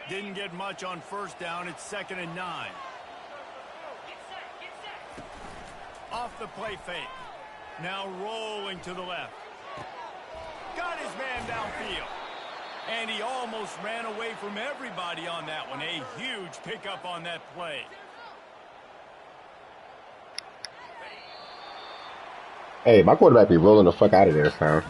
Didn't get much on first down. It's 2nd and 9. Off the play fake. Now rolling to the left. Got his man downfield. And he almost ran away from everybody on that one. A huge pickup on that play. Hey, my quarterback be rolling the fuck out of there this time.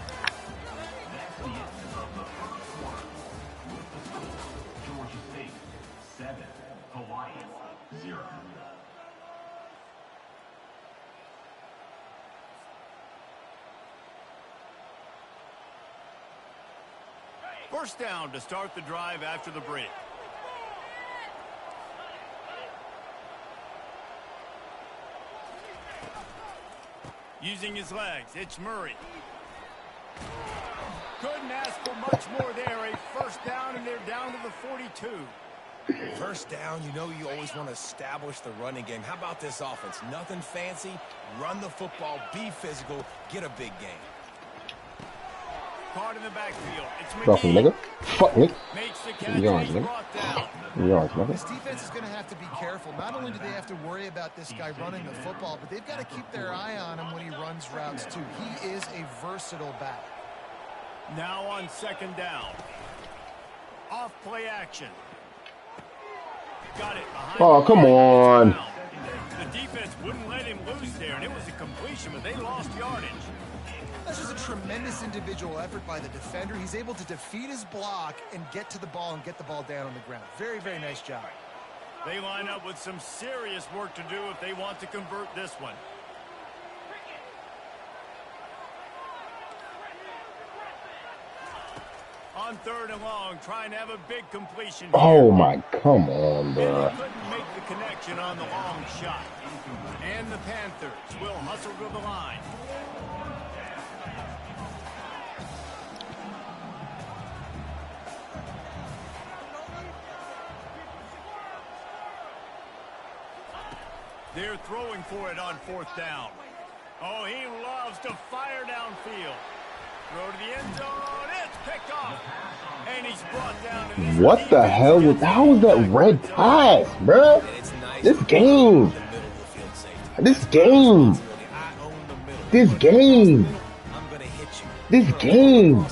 First down to start the drive after the break. Using his legs, it's Murray. Couldn't ask for much more there. A first down, and they're down to the 42. First down, you know you always want to establish the running game. How about this offense? Nothing fancy. Run the football, be physical, get a big game. Caught in the backfield. It's Fuck me, nigga. Fuck me. Makes the catch. He's brought down. This defense is going to have to be careful. Not only do they have to worry about this guy running the football, but they've got to keep their eye on him when he runs routes too. He is a versatile back. Now on 2nd down. Off play action. Got it behind. Oh, come on. The defense wouldn't let him loose there, and it was a completion, but they lost yardage. This is a tremendous individual effort by the defender. He's able to defeat his block and get to the ball and get the ball down on the ground. Very, very nice job. They line up with some serious work to do if they want to convert this one. On 3rd and long, trying to have a big completion here. Oh my, come on, bro. They couldn't make the connection on the long shot. And the Panthers will hustle to the line. They're throwing for it on 4th down. Oh, he loves to fire downfield. Throw to the end zone. It's picked off. And he's brought down. What the hell was, how was that red pass, bro? This game. This game. This game. This game.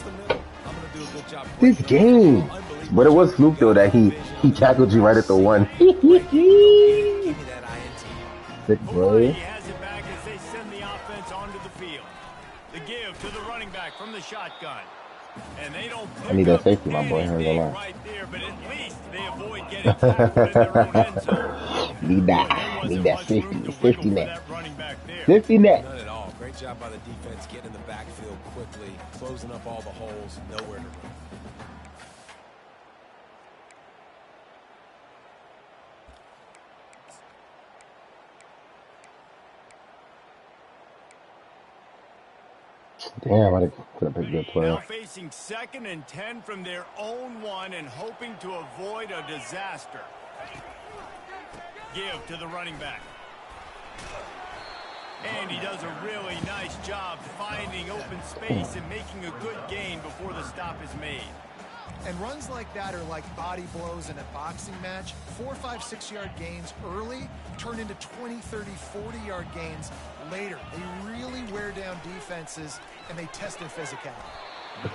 This game. But it was Luke though that he tackled you right at the one. Sick, bro. He has it back as they send the offense onto the field. The give to the running back from the shotgun. And they don't I need that safety, my boy. right there, but at least they avoid getting tackled in their own end zone. Need that safety net. 50 net. None at all. Great job by the defense getting in the backfield quickly, closing up all the holes, nowhere to run. Damn, I could have picked a good play. Now facing 2nd and 10 from their own 1 and hoping to avoid a disaster. Give to the running back. And he does a really nice job finding open space and making a good gain before the stop is made. And runs like that are like body blows in a boxing match. 4, 5, 6 yard gains early turn into 20, 30, 40-yard gains later. They really wear down defenses, and they test their physicality.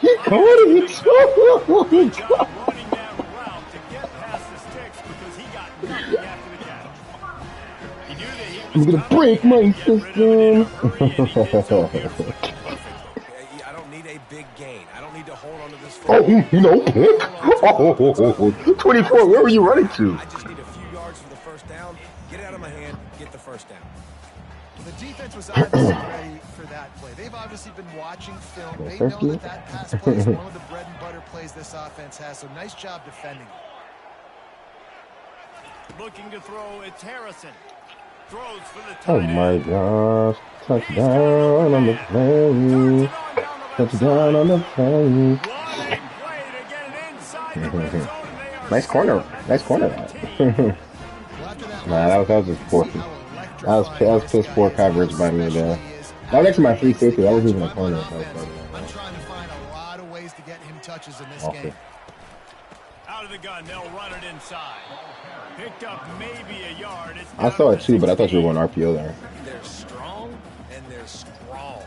What are you Good job running that route to get past the sticks because he got nothing after the catch. He knew that he was I'm gonna break my system. I don't need a big gain. I don't need to hold on to this. Oh, pick. Oh, 24. Where were you running to? I just need a few yards for the first down. Get it out of my hand. Get the first down. The defense was obviously ready for that play. They've obviously been watching film. They know that that pass play is one of the bread and butter plays this offense has. So nice job defending. Looking to throw, it's Harrison. Throws for the tight Oh end. my gosh. Touchdown on the plane. Touchdown on the plane. What a play to get it inside the red zone. They are Nice corner. Nice corner. Nah, that was just poor. That was piss poor coverage by me there. That was actually my free safety. That wasn't even a corner. I'm trying to find a lot of ways to get him touches in this game. Out of the gun, they'll run it inside. Picked up maybe a yard. It's I saw it too, but I thought you were going RPO there. They're strong and they're strong.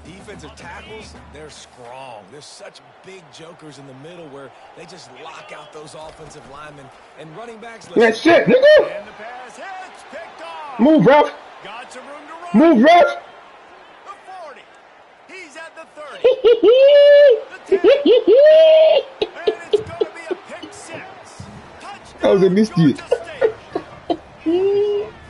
Defensive tackles, they're strong. There's such big jokers in the middle where they just lock out those offensive linemen. And running backs... Yeah, shit, nigga! And the pass hits, picked off. Move, ref! Got some room to run. Move, ref! The 40. He's at the 30. The 10. And it's going to be a pick six. Touchdown, How was it missed you? Georgia State.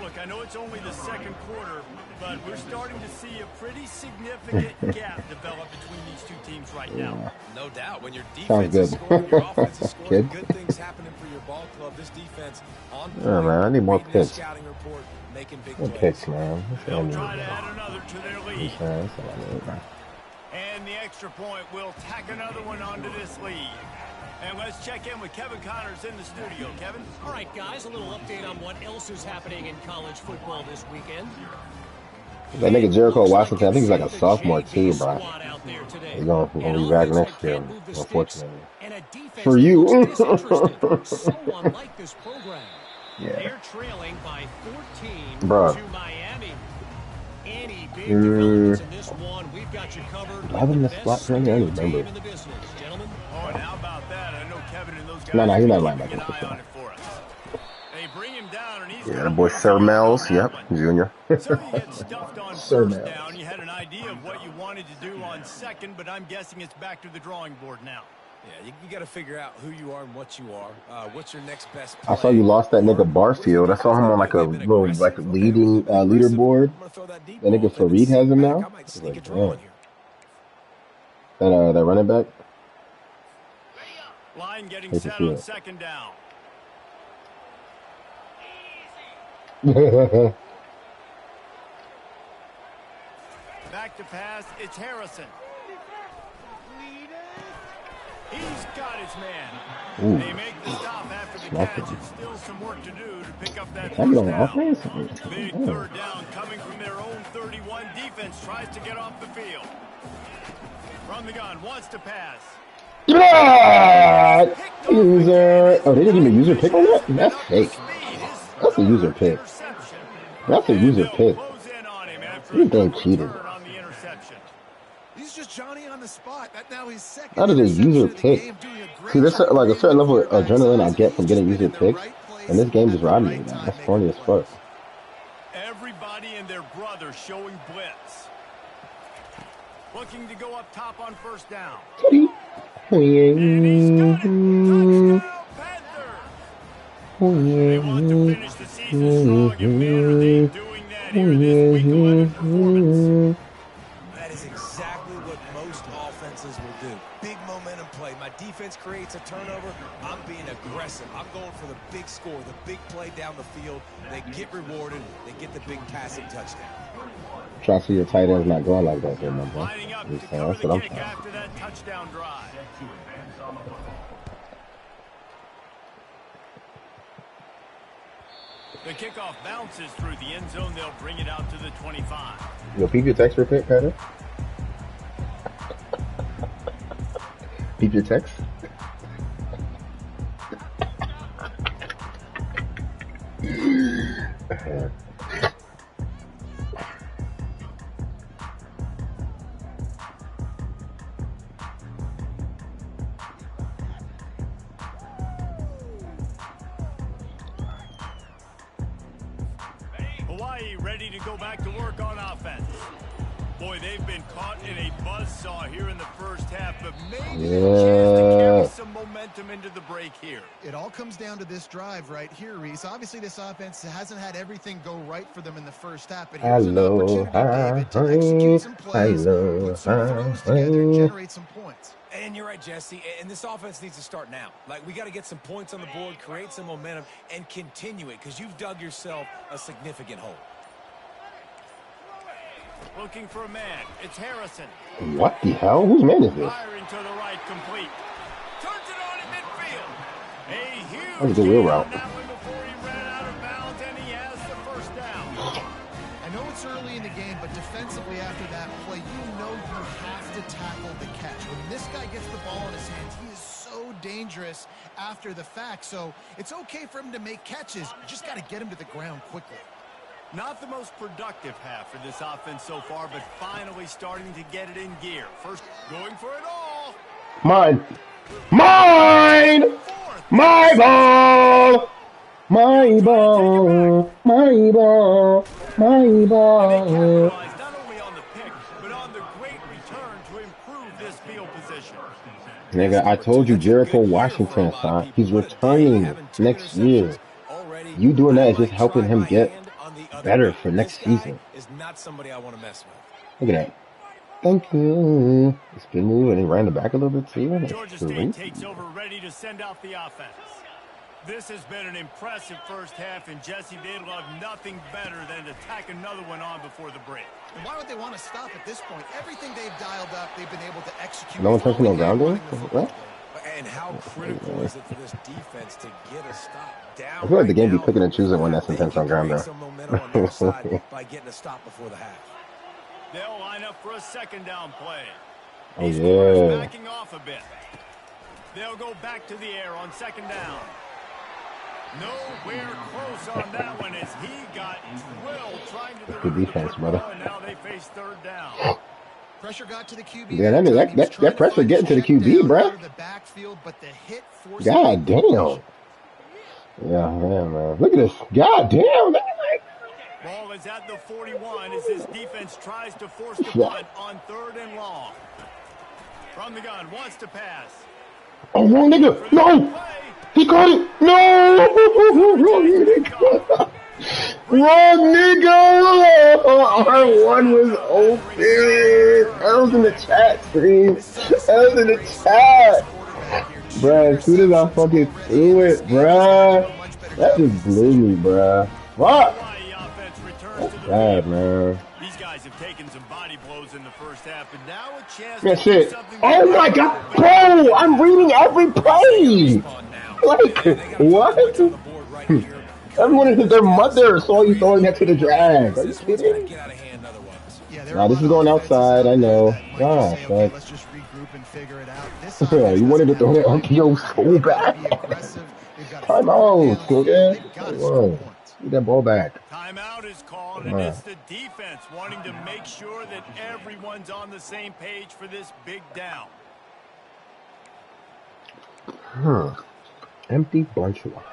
Look, I know it's only the second quarter, but we're starting to see a pretty significant gap develop between these two teams right now. No doubt. When your Sounds defense is good. scoring, your offense is scoring, Kid. good things happening for your ball club. This defense on point. Yeah, man, I need more reading the picks. scouting report, making big More plays. picks, man. That's what I They'll need, try to man. add another to their lead. That's what I need, man. And the extra point will tack another one onto this lead. And let's check in with Kevin Connors in the studio. Kevin? All right, guys, a little update on what else is happening in college football this weekend. That nigga Jericho Washington, I think he's like a sophomore too, bro. He's gonna be back next year, unfortunately. For you. Yeah. They're trailing by 14 Bruh. to Miami. Any big developments in this one, we've got you covered. Do I have him in the Best slot training? I don't team remember. in the business, gentlemen. Oh, and how about that? I know Kevin and those guys No, he's not keep linebacker, an for eye sure. on it for us. They bring him down, and he's Yeah, gonna the boy move Sir on Mel's, that yep, one. junior. So you get stuffed on Sir first Mel's. down. You had an idea of what you wanted to do on second, but I'm guessing it's back to the drawing board now. Yeah, you got to figure out who you are and what you are. What's your next best play? I saw you lost that nigga Barfield. I saw him on like a little like leading leaderboard. That nigga Fareed has him now. I might sneak a draw in here. That running back. Line getting Hate to set see on it. second down. Back to pass. It's Harrison. He's got his man. Ooh. They make the stop after the Smacked catch. him. It's still some work to do to pick up that Can I get first on down. offense? Big Oh. third down coming from their own 31. Defense tries to get off the field. From the gun, wants to pass. Yeah! User. Oh, they didn't even user pick on that? That's fake. That's a user pick. That's a user pick. You think cheated. He's just Johnny on the spot. Now he's second. That is a user interception of the pick. game, doing a great See, there's job like a certain level of quarterbacks adrenaline I out. get from getting He's user been in the picks, right place and this game just at the robbed me right of that. time, That's making corny as plays. fuck. Everybody and their brother showing blitz. Looking to go up top on first down. And he's got it. Touchdown, Panther. They want to finish the season strong, and man, are they doing that here this week 11 performance. That is exactly what most offenses will do. Big momentum play. My defense creates a turnover. I'm being aggressive. I'm going for the big score, the big play down the field. They get rewarded. They get the big passing touchdown. Try to see your tight end's not going like that, there, my boy. Lining up to That's cover what the I'm kick trying. after that touchdown drive. The kickoff bounces through the end zone. They'll bring it out to the 25. Yo, peep your text real quick, Carter. Peep your text. Hawaii ready to go back to work on offense. Boy, they've been caught in a buzzsaw here in the first half, but maybe a chance to carry some momentum into the break here. It all comes down to this drive right here, Reese. Obviously, this offense hasn't had everything go right for them in the first half, but here's an opportunity, David, to execute some plays, put some throws together, and generate some points. And you're right, Jesse. And this offense needs to start now. Like, we got to get some points on the board, create some momentum, and continue it because you've dug yourself a significant hole. Looking for a man. It's Harrison. What the hell? Whose man is this? Firing to the right, complete. Turns it on in midfield. A huge That was a wheel gain route. on that one before he ran out of bounds, and he has the first down. I know it's early in the game, but defensively after that play, you know you have to tackle the catch. When this guy gets the ball in his hands, he is so dangerous after the fact, so it's okay for him to make catches. You just got to get him to the ground quickly. Not the most productive half for this offense so far, but finally starting to get it in gear. First, going for it all. Mine! Mine! My ball! My ball! My ball! My ball! Not only on the pick, but on the great return to improve this field position. Nigga, I told you Jericho Washington, son. He's returning next year. You doing that is just helping him get better for next season. Is not somebody I want to mess with. Look at that. Thank you. Spin move, and he ran the back a little bit too. Georgia State takes over, ready to send out the offense. This has been an impressive first half, and Jesse, they'd love nothing better than to tack another one on before the break. And why would they want to stop at this point? Everything they've dialed up, they've been able to execute. No one touching no ground there? What? And how critical is it for this defense to get a stop down? I feel like the game be picking and choosing when that's intense on ground there. Some momentum on their side by getting a stop before the half. They'll line up for a second down play. Oh, yeah. Backing off a bit. They'll go back to the air on second down. Nowhere close on that one as he got drilled trying to good defense, brother. And now they face third down. Pressure got to the QB. Yeah, that pressure getting to the QB, bro. God damn. Yeah, man. Look at this. God damn. Ball is at the 41 as his defense tries to force the punt on third and long. From the gun, wants to pass. Oh, wrong nigga. No. He caught it. No. Wrong nigga. Wrong nigga. R1 was open. That was in the chat, stream. That was in the chat. Bruh, as soon as I fucking threw it, bruh, that just blew me, bruh. Fuck. That's bad, man. These guys have taken some body blows in the first half, but now a chance That's it. Oh my god, bro! I'm reading every play! Like, what? Everyone is their mother saw you throwing that to the drag. Are you kidding? Nah, this is going outside, I know. God, but let's just regroup and figure it out. you wanted to throw that RPO so bad. Time out, nigga. Come on. Get that ball back. Timeout is called, and it's the defense wanting to make sure that everyone's on the same page for this big down. Empty bunch line.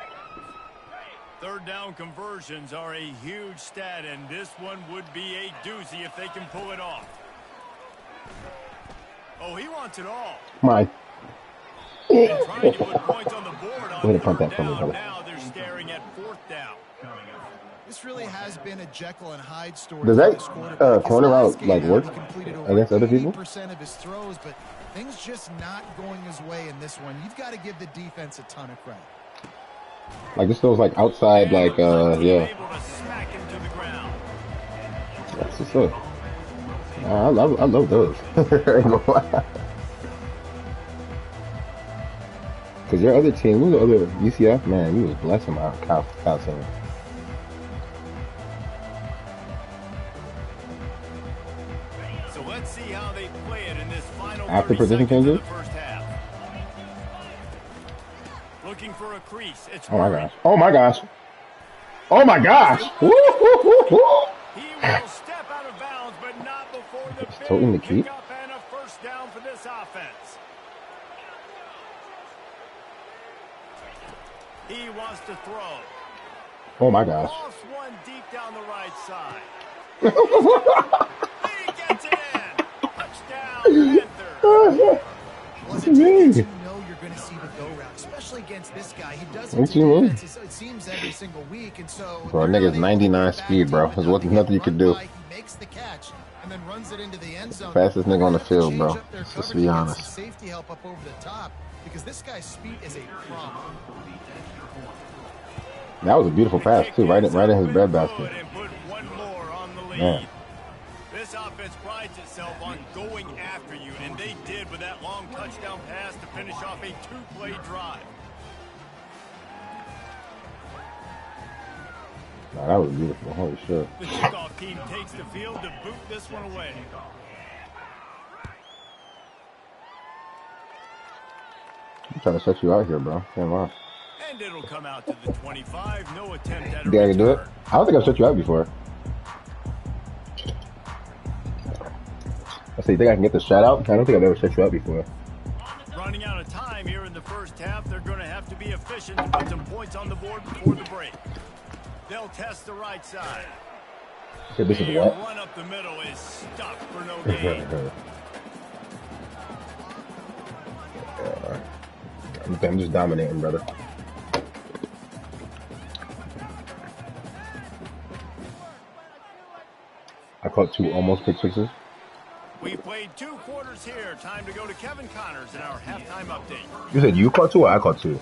Third down conversions are a huge stat, and this one would be a doozy if they can pull it off. Oh, he wants it all. Mine. And trying to put points on the board on Way to punt third that from me, down. brother. Now they're staring at fourth down. This really has been a Jekyll and Hyde story. Does that corner out like work against other people? Percent of his throws, but things just not going his way in this one. You've got to give the defense a ton of credit. Like this feels like outside, like yeah. That's what's up. I love those. Cause your other team, you the other UCF man, you was blessing my Cal team. So let's see how they play it in this final After position changes? Looking for a crease. It's oh my gosh. Oh my gosh. Oh my gosh. Woo, woo, woo, woo. He will step out of bounds, but not before the big pickup and a first down for this offense. He wants to throw. Oh my gosh. Lost one deep down the right side. He gets it in. Touchdown, Panther. What's it mean? You know you're going to see the go route, especially against this guy. He does it to defense, it seems, every single week, and so bro, nigga's 99 speed, bro. There's nothing you can do. He makes the catch and then runs it into the end zone. Fastest nigga on the field, bro. Let's just be honest. Safety help up over the top because this guy's speed is a problem. That was a beautiful pass too, right in his breadbasket. Man. This offense prides itself on going after you, and they did with that long touchdown pass to finish off a two-play drive. Nah, that was beautiful. Holy shit. The kickoff team takes the field to boot this one away. I'm trying to shut you out here, bro. Can't lie. And it'll come out to the 25. No attempt at a You think I can do it? return. I don't think I've shut you out before. I say, you think I can get the shutout? I don't think I've ever shut you out before. Running out of time here in the first half. They're going to have to be efficient to put some points on the board before the break. They'll test the right side. Okay, this is Your what? run up the middle is stuck for no gain. I'm just dominating, brother. I caught 2 almost pick sixes. We played 2 quarters here. Time to go to Kevin Connors in our halftime update. You said you caught 2 or I caught 2?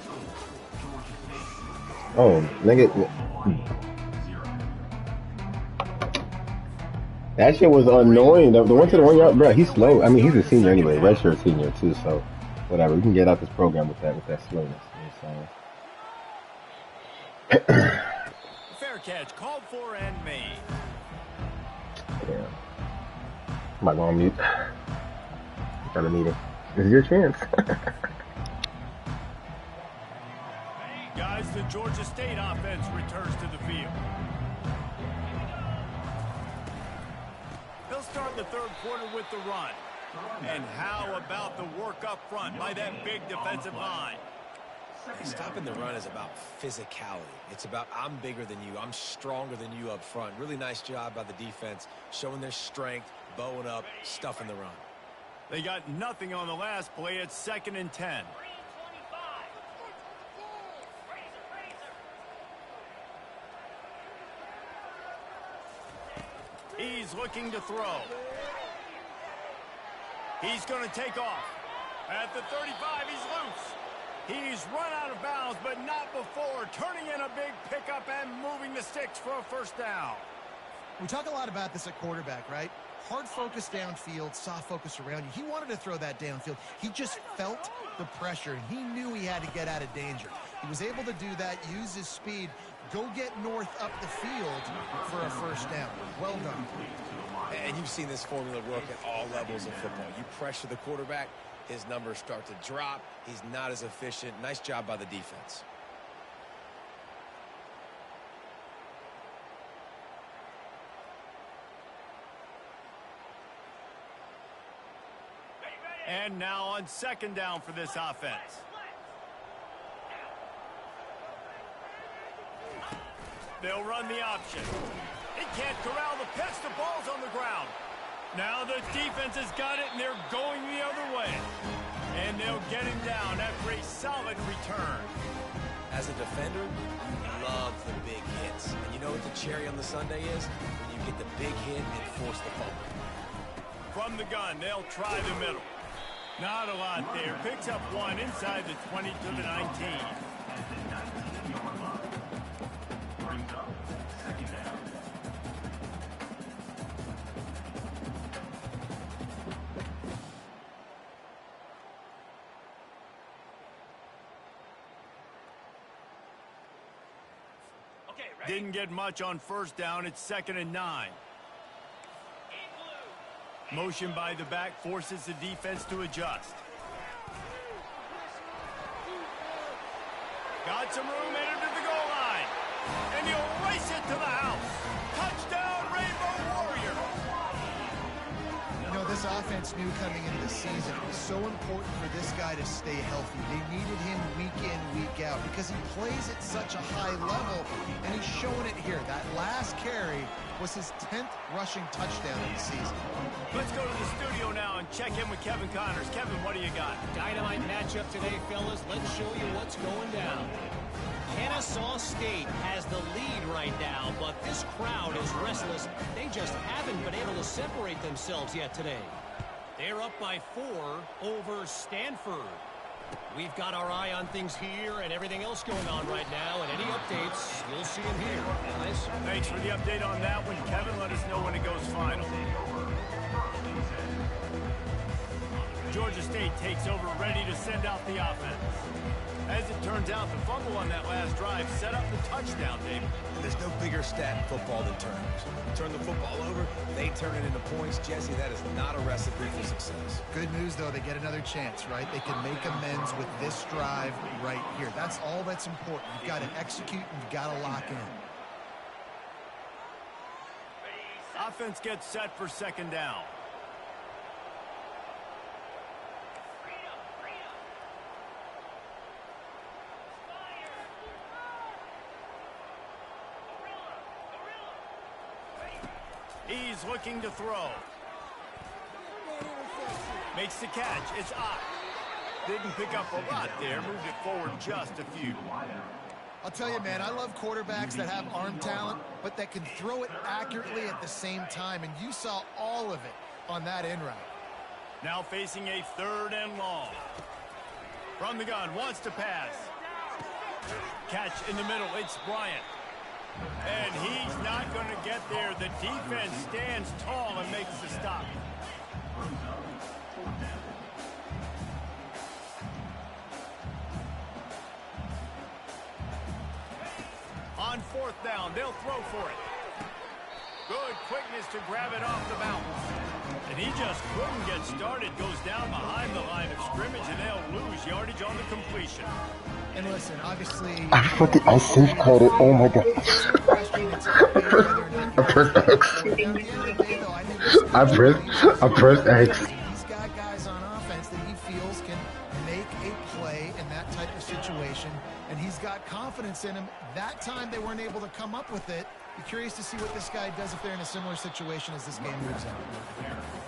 Oh, nigga. That shit was annoying. The one to the 1 yard, bro, he's slow. I mean, he's a senior anyway, redshirt senior too, so whatever. We can get out this program with that slowness. You know what I'm saying? Fair catch called for and made. Yeah. I'm not going on mute. I'm trying to need it. This is your chance. Guys, the Georgia State offense returns to the field. They'll start the third quarter with the run. And how about the work up front by that big defensive line? Stopping the run is about physicality. It's about I'm bigger than you. I'm stronger than you up front. Really nice job by the defense, showing their strength, bowing up, stuffing the run. They got nothing on the last play. It's 2nd and 10. He's looking to throw. He's going to take off. At the 35, he's loose. He's run out of bounds, but not before turning in a big pickup and moving the sticks for a first down. We talk a lot about this at quarterback, right? Hard focus downfield, soft focus around you. He wanted to throw that downfield. He just felt the pressure, and he knew he had to get out of danger. He was able to do that, use his speed, go get north up the field for a first down. Well done. And you've seen this formula work at all levels of football. You pressure the quarterback, his numbers start to drop. He's not as efficient. Nice job by the defense. And now on 2nd down for this offense. They'll run the option. He can't corral the pitch. The ball's on the ground. Now the defense has got it, and they're going the other way. And they'll get him down after a solid return. As a defender, you love the big hits. And you know what the cherry on the sundae is? When you get the big hit and force the fumble. From the gun, they'll try the middle. Not a lot there. Picks up 1 inside the 20 to the 19. Didn't get much on first down. It's 2nd and 9. Motion by the back forces the defense to adjust. Got some room, headed to the goal line. And he'll race it to the house. Touchdown, Rainbow Warriors. You know, this offense knew coming into the season it was so important for this guy to stay healthy. They needed him week in, week out because he plays at such a high level, and he's showing it here. That last carry was his 10th rushing touchdown of the season. Let's go to the studio now and check in with Kevin Connors. Kevin, what do you got? Dynamite matchup today, fellas. Let's show you what's going down. Kennesaw State has the lead right now, but this crowd is restless. They just haven't been able to separate themselves yet today. They're up by 4 over Stanford. We've got our eye on things here and everything else going on right now, and any updates, you'll see them here, guys. Thanks for the update on that one, Kevin. Let us know when it goes final. Georgia State takes over, ready to send out the offense. As it turns out the fumble on that last drive set up the touchdown, David. And there's no bigger stat in football than turnovers. Turn the football over, they turn it into points. Jesse, that is not a recipe for success. Good news, though, they get another chance, right? They can make amends with this drive right here. That's all that's important. You've got to execute and you've got to lock in. Offense gets set for second down. He's looking to throw. Makes the catch. It's up. Didn't pick up a lot there. Moved it forward just a few. I'll tell you, man, I love quarterbacks that have arm talent, but that can throw it accurately at the same time, and you saw all of it on that in route. Now facing a 3rd and long. From the gun, wants to pass. Catch in the middle, it's Bryant. And he's not going to get there. The defense stands tall and makes the stop. On 4th down, they'll throw for it. Good quickness to grab it off the mountain. And he just couldn't get started. Goes down behind the line of scrimmage, and they'll lose yardage on the completion. And listen, obviously... I fucking safe credit. Oh my god. I pressed X. I pressed X. He's got guys on offense that he feels can make a play in that type of situation, and he's got confidence in him. That time they weren't able to come up with it. Be curious to see what this guy does if they're in a similar situation as this game moves on.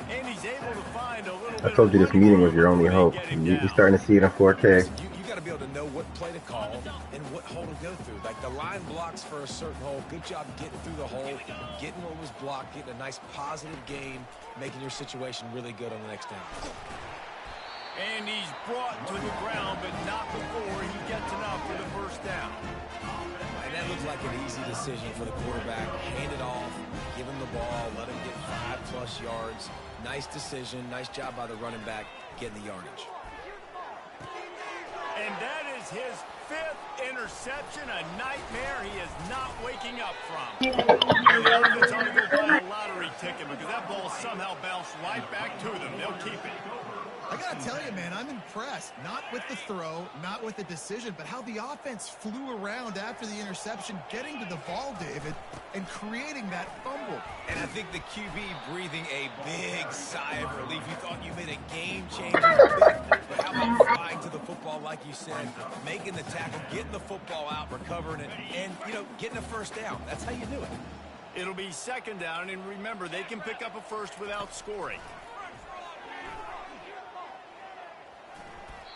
And he's able to find a little I told you this meeting was your only hope. You're starting to see it in 4K. You got to be able to know what play to call and what hole to go through. Like the line blocks for a certain hole. Good job getting through the hole, getting what was blocked, getting a nice positive gain, making your situation really good on the next down. And he's brought to the ground, but not before he gets enough for the 1st down. And that looks like an easy decision for the quarterback. Hand it off, give him the ball, let him get 5+ yards. Nice decision. Nice job by the running back getting the yardage. And that is his 5th interception, a nightmare he is not waking up from. The offense ought to go buy a lottery ticket because that ball somehow bounced right back to them. They'll keep it. I got to tell you, man, I'm impressed. Not with the throw, not with the decision, but how the offense flew around after the interception, getting to the ball, David, and creating that fumble. And I think the QB breathing a big sigh of relief. You thought you made a game-changing pick, but how about flying to the football, like you said, making the tackle, getting the football out, recovering it, and, you know, getting a 1st down. That's how you do it. It'll be 2nd down, and remember, they can pick up a 1st without scoring.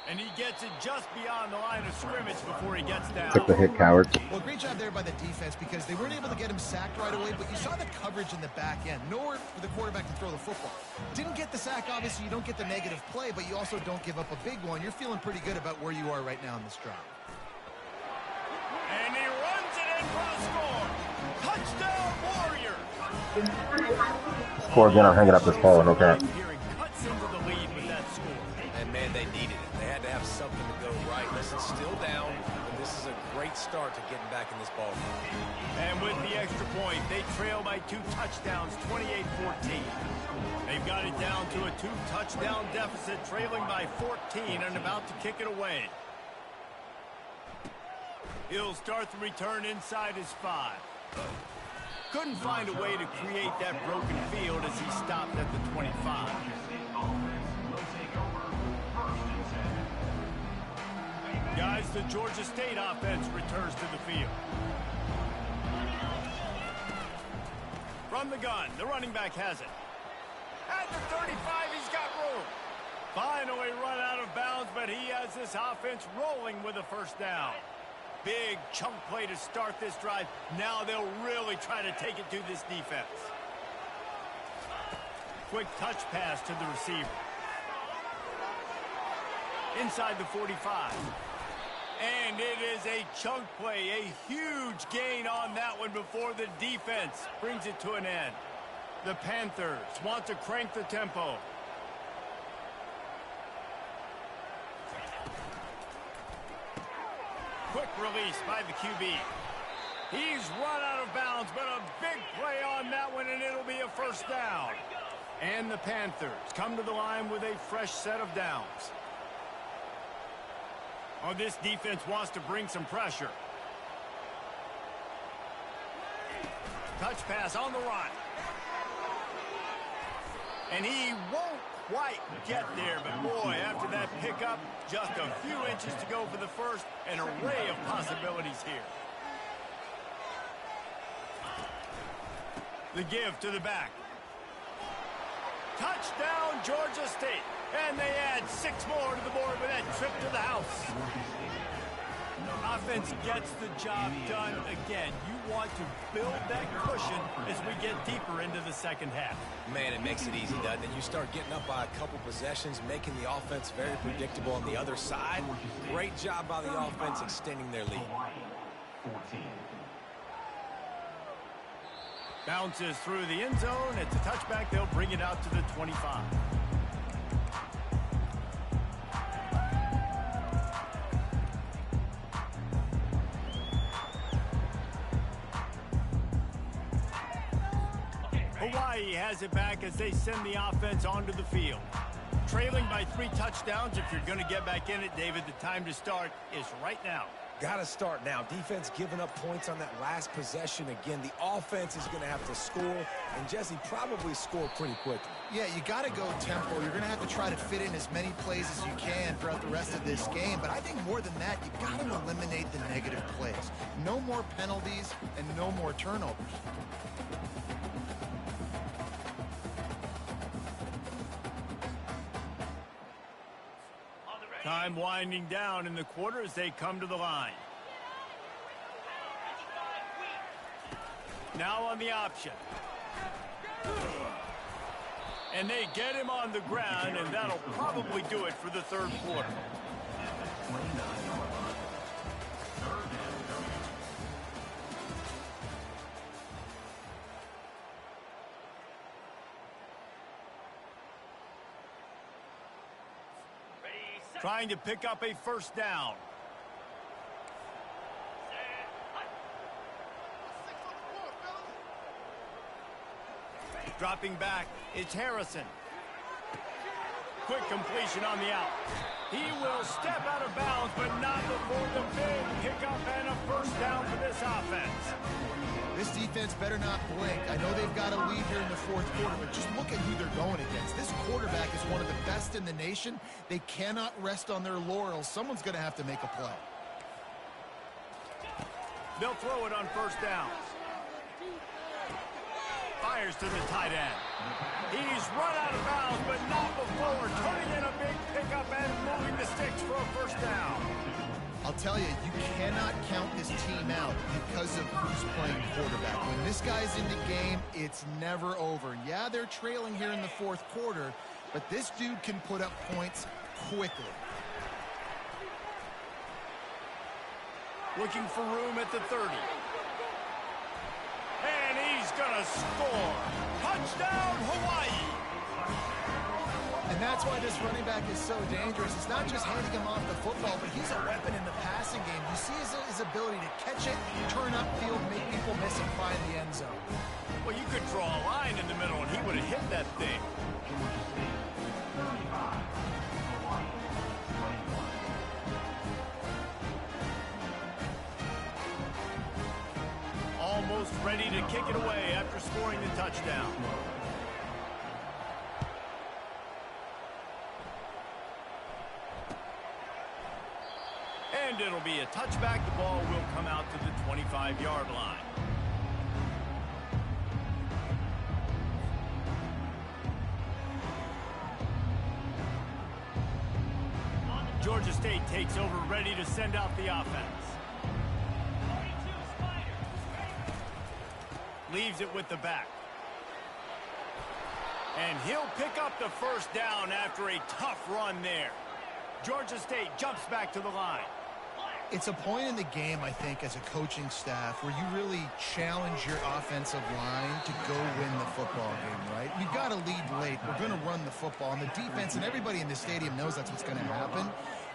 And he gets it just beyond the line of scrimmage before he gets down. Took the hit, cowards. Well, great job there by the defense because they weren't able to get him sacked right away, but you saw the coverage in the back end. Nowhere for the quarterback to throw the football. Didn't get the sack, obviously. You don't get the negative play, but you also don't give up a big one. You're feeling pretty good about where you are right now in this drive. And he runs it in for the score. Touchdown, Warriors. Score again, I'm hanging up this phone, okay? Cuts into the lead with that score. And, man, they needed it. They had to have something to go right. Listen, still down, but this is a great start to getting back in this ball game. And with the extra point, they trail by 2 touchdowns, 28-14. They've got it down to a 2-touchdown deficit, trailing by 14 and about to kick it away. He'll start the return inside his 5. Couldn't find a way to create that broken field as he stopped at the 25. Guys, the Georgia State offense returns to the field. From the gun, the running back has it. At the 35, he's got room. Finally run out of bounds, but he has this offense rolling with a 1st down. Big chunk play to start this drive. Now they'll really try to take it to this defense. Quick touch pass to the receiver. Inside the 45. And it is a chunk play, a huge gain on that one before the defense brings it to an end. The Panthers want to crank the tempo. Quick release by the QB. He's run out of bounds, but a big play on that one, and it'll be a first down. And the Panthers come to the line with a fresh set of downs. Oh, this defense wants to bring some pressure. Touch pass on the run. And he won't quite get there, but boy, after that pickup, just a few inches to go for the first. An array of possibilities here. The give to the back. Touchdown, Georgia State. And they add 6 more to the board with that trip to the house. Offense gets the job done again. You want to build that cushion as we get deeper into the second half. Man, it makes it easy, doesn't it? You start getting up by a couple possessions, making the offense very predictable on the other side. Great job by the offense extending their lead. Bounces through the end zone. It's a touchback. They'll bring it out to the 25. Hawaii has it back as they send the offense onto the field. Trailing by 3 touchdowns. If you're going to get back in it, David, the time to start is right now. Got to start now. Defense giving up points on that last possession. Again, the offense is going to have to score, and Jesse probably score pretty quickly. Yeah, you got to go tempo. You're going to have to try to fit in as many plays as you can throughout the rest of this game. But I think more than that, you got to eliminate the negative plays. No more penalties and no more turnovers. Time winding down in the quarter as they come to the line. Now on the option. And they get him on the ground, and that'll probably do it for the third quarter. Trying to pick up a first down. Dropping back, it's Harrison. Quick completion on the out. He will step out of bounds, but not before the big pickup and a first down for this offense. This defense better not blink. I know they've got a lead here in the fourth quarter, but just look at who they're going against. This quarterback is one of the best in the nation. They cannot rest on their laurels. Someone's going to have to make a play. They'll throw it on first down. Fires to the tight end. He's run out of bounds, but not before turning in a big pickup and moving the sticks for a first down. I'll tell you, you cannot count this team out because of who's playing quarterback. When this guy's in the game, it's never over. Yeah, they're trailing here in the fourth quarter, but this dude can put up points quickly. Looking for room at the 30. And he's going to score. Touchdown, Hawaii. And that's why this running back is so dangerous. It's not just handing him off the football, but he's a weapon in the passing game. You see his ability to catch it, turn upfield, make people miss, and find the end zone. Well, you could draw a line in the middle, and he would have hit that thing. Almost ready to kick it away after scoring the touchdown. And it'll be a touchback. The ball will come out to the 25-yard line. Georgia State takes over, ready to send out the offense. Leaves it with the back. And he'll pick up the first down after a tough run there. Georgia State jumps back to the line. It's a point in the game, I think, as a coaching staff where you really challenge your offensive line to go win the football game, right? You've got to lead late. We're going to run the football. And the defense and everybody in the stadium knows that's what's going to happen.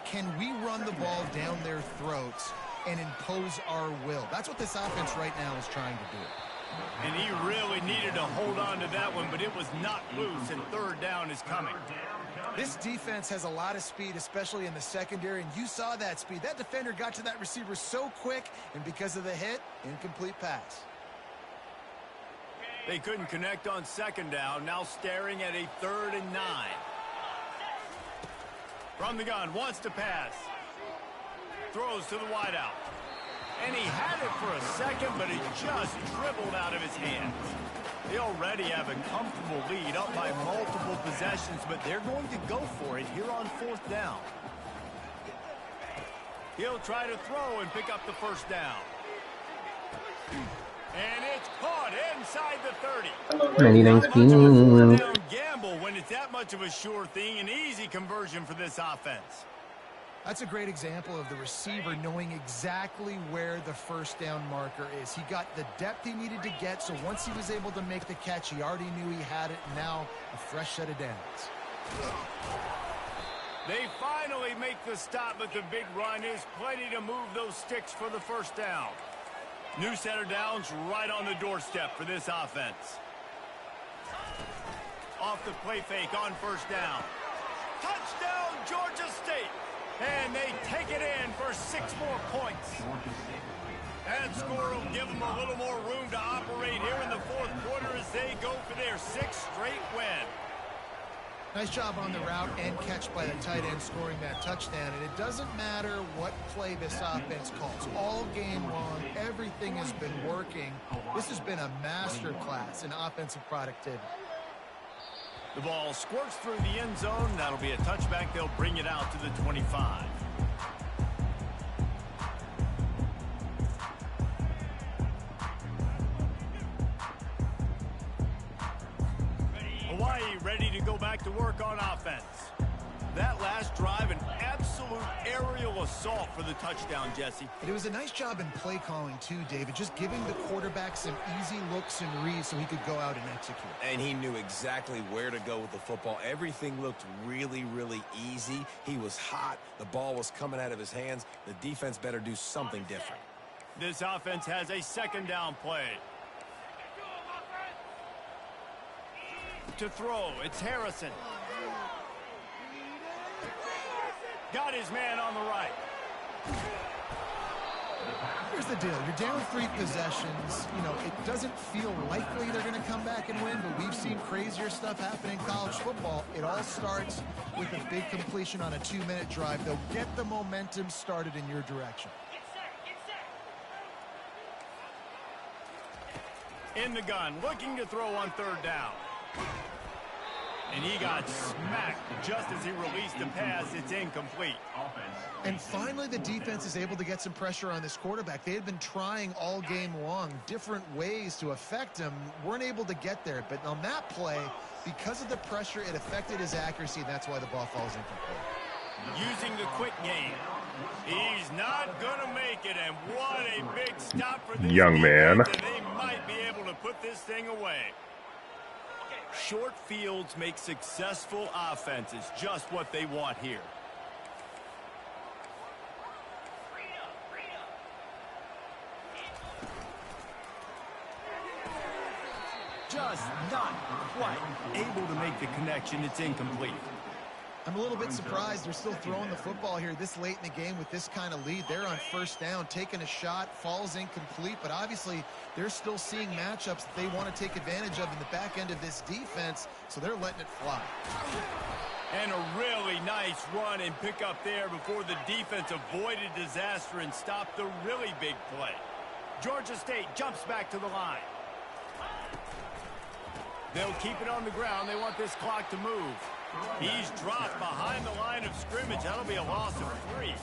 Can we run the ball down their throats and impose our will. That's what this offense right now is trying to do. And he really needed to hold on to that one, but it was not loose, and third down is coming. This defense has a lot of speed, especially in the secondary, and you saw that speed. That defender got to that receiver so quick, and because of the hit, incomplete pass. They couldn't connect on second down, now staring at a 3rd and 9. From the gun, wants to pass. Throws to the wideout. And he had it for a second, but it just dribbled out of his hands. They already have a comfortable lead, up by multiple possessions, but they're going to go for it here on 4th down. He'll try to throw and pick up the first down. And it's caught inside the 30. Many thanks, Not much of a team. 4th down gamble when it's that much of a sure thing. An easy conversion for this offense. That's a great example of the receiver knowing exactly where the first down marker is. He got the depth he needed to get, so once he was able to make the catch, he already knew he had it, and now a fresh set of downs. They finally make the stop, but the big run is plenty to move those sticks for the first down. New set of downs right on the doorstep for this offense. Off the play fake on first down. Touchdown, Georgia State. And they take it in for 6 more points. That score will give them a little more room to operate here in the 4th quarter as they go for their 6th straight win. Nice job on the route and catch by the tight end scoring that touchdown. And it doesn't matter what play this offense calls. All game long, everything has been working. This has been a master class in offensive productivity. The ball squirts through the end zone. That'll be a touchback. They'll bring it out to the 25. Hawaii ready to go back to work on offense. That last drive, an absolute aerial assault for the touchdown, Jesse. It was a nice job in play calling too, David, just giving the quarterback some easy looks and reads so he could go out and execute. And he knew exactly where to go with the football. Everything looked really, really easy. He was hot. The ball was coming out of his hands. The defense better do something different. This offense has a second down play. To throw, it's Harrison. Got his man on the right. Here's the deal. You're down 3 possessions. You know, it doesn't feel likely they're going to come back and win, but we've seen crazier stuff happen in college football. It all starts with a big completion on a 2-minute drive. They'll get the momentum started in your direction. In the gun, looking to throw on 3rd down. And he got smacked just as he released the pass. It's incomplete. And finally, the defense is able to get some pressure on this quarterback. They had been trying all game long different ways to affect him. Weren't able to get there. But on that play, because of the pressure, it affected his accuracy. That's why the ball falls incomplete. Using the quick game. He's not going to make it. And what a big stop for this Young man. defense, and they might be able to put this thing away. Short fields make successful offenses just what they want here. Just not quite able to make the connection. It's incomplete. I'm a little bit surprised they're still throwing the football here this late in the game with this kind of lead. They're on first down, taking a shot, falls incomplete, but obviously they're still seeing matchups that they want to take advantage of in the back end of this defense, so they're letting it fly. And a really nice run and pick up there before the defense avoided disaster and stopped the really big play. Georgia State jumps back to the line. They'll keep it on the ground. They want this clock to move. He's dropped behind the line of scrimmage. That'll be a loss of 3.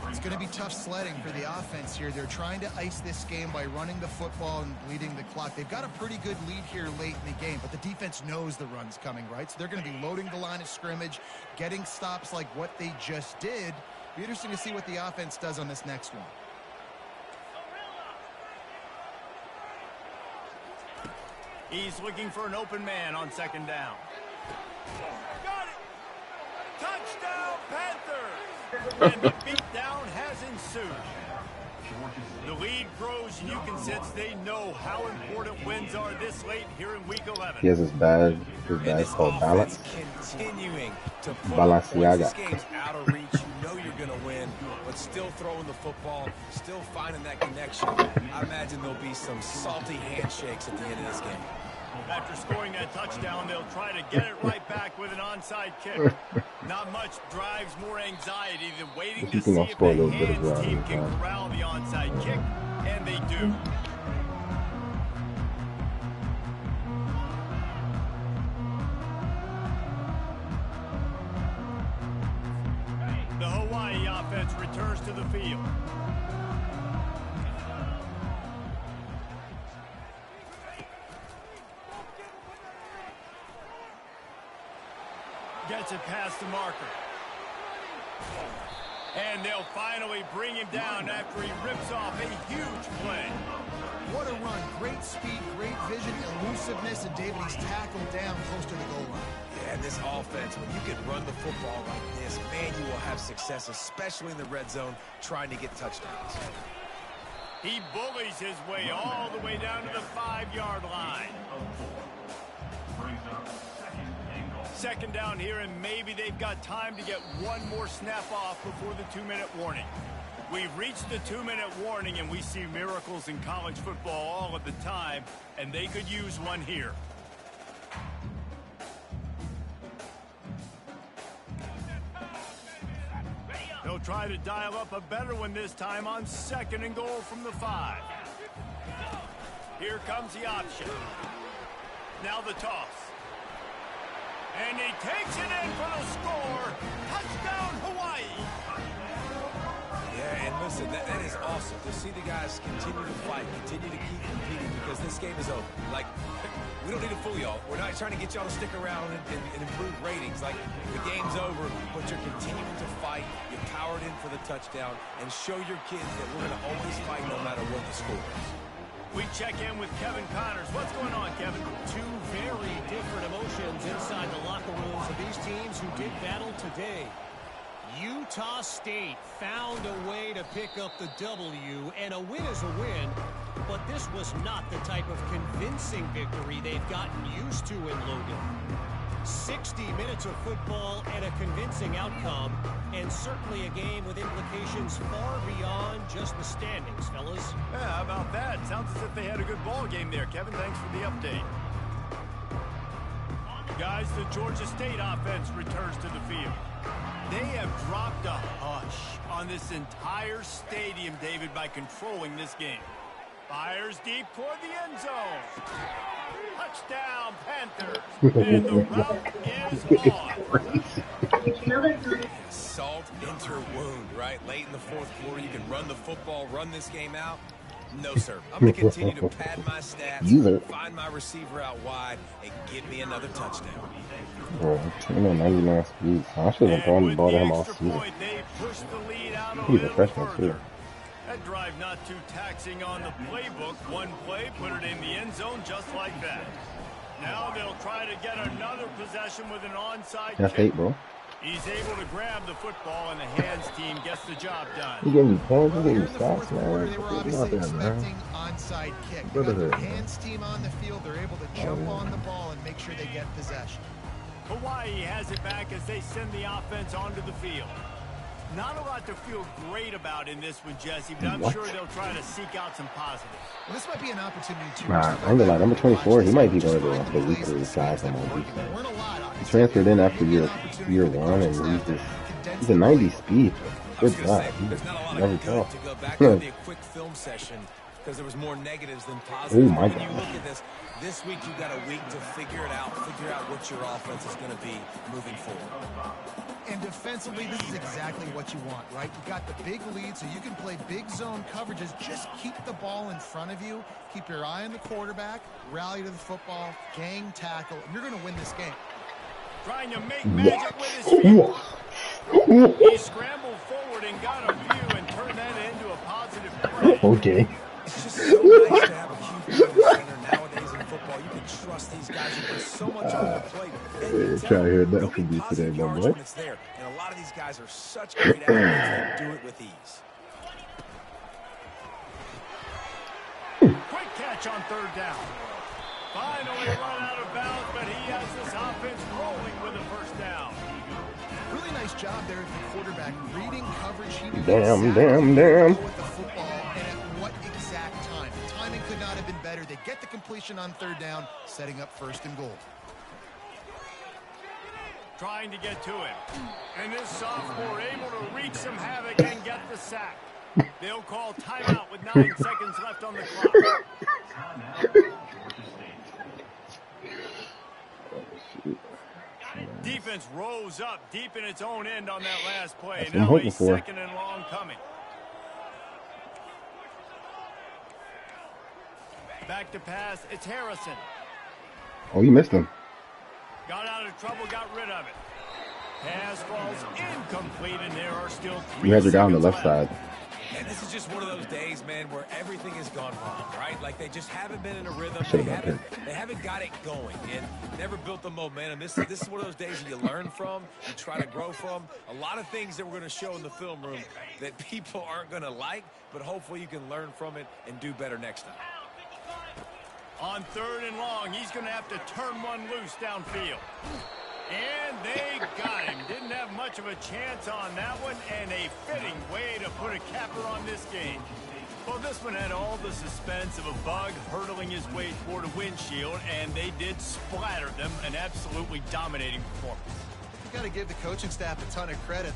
It's going to be tough sledding for the offense here. They're trying to ice this game by running the football and bleeding the clock. They've got a pretty good lead here late in the game, but the defense knows the run's coming, right? So they're going to be loading the line of scrimmage, getting stops like what they just did. Be interesting to see what the offense does on this next one. He's looking for an open man on second down. Got it! Touchdown, Panthers! And the beatdown has ensued. The lead grows, and you can sense they know how important wins are this late here in Week 11. He has his badge called Balance. Continuing to put Balenciaga. This game's out of reach. You know you're going to win, but still throwing the football, still finding that connection. I imagine there'll be some salty handshakes at the end of this game. After scoring that touchdown, they'll try to get it right back with an onside kick. Not much drives more anxiety than waiting to see if the hands team can corral the onside kick, and they do. The Hawaii offense returns to the field. Gets it past the marker. And they'll finally bring him down after he rips off a huge play. What a run. Great speed, great vision, elusiveness, and David, he's tackled down close to the goal line. Yeah, and this offense, when you can run the football like this, man, you will have success, especially in the red zone, trying to get touchdowns. He bullies his way all the way down to the 5-yard line. Second down here, and maybe they've got time to get one more snap off before the 2-minute warning. We've reached the 2-minute warning, and we see miracles in college football all of the time, and they could use one here. They'll try to dial up a better one this time on 2nd and goal from the 5. Here comes the option. Now the toss. And he takes it in for the score. Touchdown, Hawaii. Yeah, and listen, that is awesome to see the guys continue to fight, continue to keep competing, because this game is over. Like, we don't need to fool y'all. We're not trying to get y'all to stick around and improve ratings. Like, the game's over, but you're continuing to fight. You powered in for the touchdown, and show your kids that we're going to always fight no matter what the score is. We check in with Kevin Connors. What's going on, Kevin? Two very different emotions inside the locker rooms of these teams who did battle today. Utah State found a way to pick up the W, and a win is a win, but this was not the type of convincing victory they've gotten used to in Logan. 60 minutes of football and a convincing outcome, and certainly a game with implications far beyond just the standings, fellas. Yeah, how about that? Sounds as if they had a good ball game there, Kevin. Thanks for the update. Guys, the Georgia State offense returns to the field. They have dropped a hush on this entire stadium, David, by controlling this game. Fires deep toward the end zone. Touchdown, Panthers. And the route is on. Salt into wound, right? Late in the fourth quarter, you can run the football, run this game out. No, sir. I'm going to continue to pad my stats, find my receiver out wide, and get me another touchdown. Bro, 99 speed. I should have thrown the ball to him all season. He's a freshman, too. That drive not too taxing on the playbook. One play, put it in the end zone just like that. Now they'll try to get another possession with an onside That's kick. 8, bro. He's able to grab the football, and the hands team gets the job done. You getting me points? You getting me In the fourth stats, quarter, man? they were What obviously about that, man? expecting onside kick. They got their hands team on the field. They're able to jump on the ball and make sure they get possession. Hawaii has it back as they send the offense onto the field. Not a lot to feel great about in this one, Jesse, but I'm sure they'll try to seek out some positives. Well, this might be an opportunity to... Nah, I'm gonna lie, number 24, he might be one of the weaker guys on my defense. He transferred in after year 1, and he's a 90 speed. Good job. There's not a lot Never of good tell. to go back to the quick film session, because there was more negatives than positives. Oh, my When you God. look at this week you've got a week to figure it out, figure out what your offense is going to be moving forward. And defensively, this is exactly what you want, right? You got the big lead, so you can play big zone coverages. Just keep the ball in front of you. Keep your eye on the quarterback. Rally to the football. Gang tackle. And you're going to win this game. Trying to make magic with his feet. He scrambled forward and got a view and turned that into a positive play. Okay. It's just so nice to have a huge center nowadays in football. You can trust these guys. There's so much on the plate. And Try to hear that they'll from be you today, positive my yards boy. when it's there. And a lot of these guys are such great athletes that do it with ease. catch on third down. Finally run out of bounds, but he has this offense rolling with a first down. Really nice job there at the quarterback, reading coverage. He knew Damn. with the football and at what exact time. The timing could not have been better. They get the completion on third down, setting up first and goal. Trying to get to him. And this sophomore able to wreak some havoc and get the sack. They'll call timeout with 9 seconds left on the clock. Defense rose up deep in its own end on that last play. That's what I'm Now a hoping for. second and long coming. Back to pass. It's Harrison. Oh, you missed him. Got out of trouble, got rid of it. Pass falls incomplete, and there are still 3 You had your guy on the seconds left side. And this is just one of those days, man, where everything has gone wrong, right? Like they just haven't been in a rhythm. They haven't got it going and never built the momentum. This is one of those days that you learn from, you try to grow from. A lot of things that we're going to show in the film room that people aren't going to like, but hopefully you can learn from it and do better next time. On third and long, he's going to have to turn one loose downfield. And they got him. Didn't have much of a chance on that one, and a fitting way to put a capper on this game. Well, this one had all the suspense of a bug hurtling his way toward a windshield, and they did splatter them. An absolutely dominating performance. You got to give the coaching staff a ton of credit.